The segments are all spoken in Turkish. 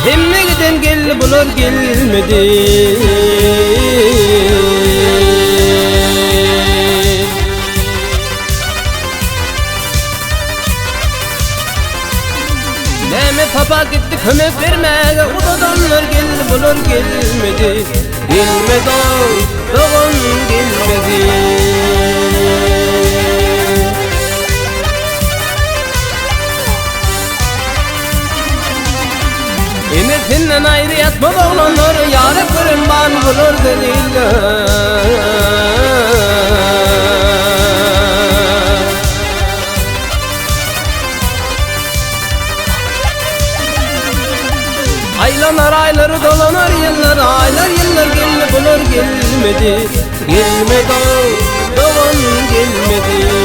Hemmegiden gel bulur gelmedi. Mehmet Papa gitti kömek vermeye, odadanlar gel bulur gelmedi. Gelmedi doğan gelmedi. Emetinden ayrı yatma oğlanlar, yâre kırımban bulur dediler. Aylanar ayları dolanar yıllar, aylar yıllar geldi bulur gelmedi. Gelmedi doğan gelmedi.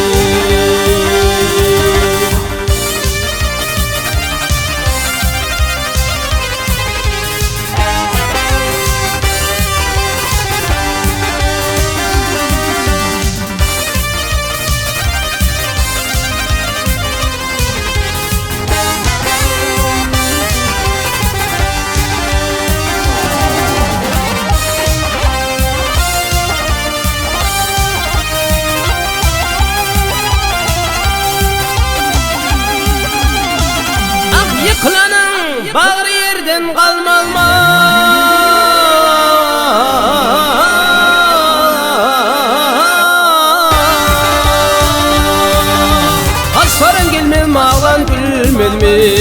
Yıkılanın bağrı yerden kalmalma. Hasarın gelmez mi ağlan gülmez mi?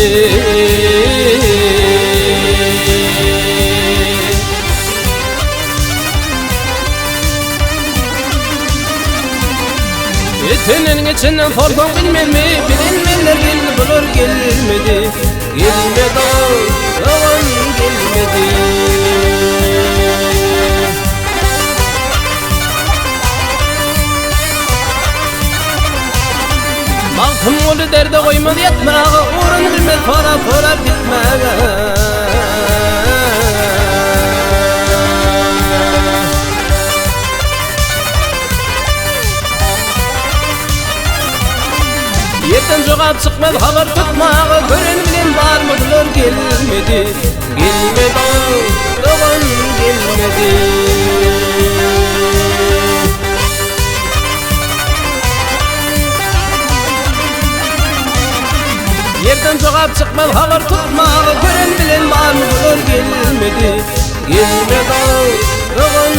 Etinin içinden forkon bilmez mi? Bilinmeyenler geldi bulur gelmedi. Gelmedi doğan gelmedi. Balkım oldu derde koymadı yatmağı, uğrun bilmez para para bitmeye. Yerden joğap çıkmaz haber tutmağı, gören bilen var mı bulur gelmedi. Gelmedi doğan gelmedi. Yerden joğap çıkmaz haber tutmağı, gören bilen var mı bulur gelmedi. Gelmedi doğan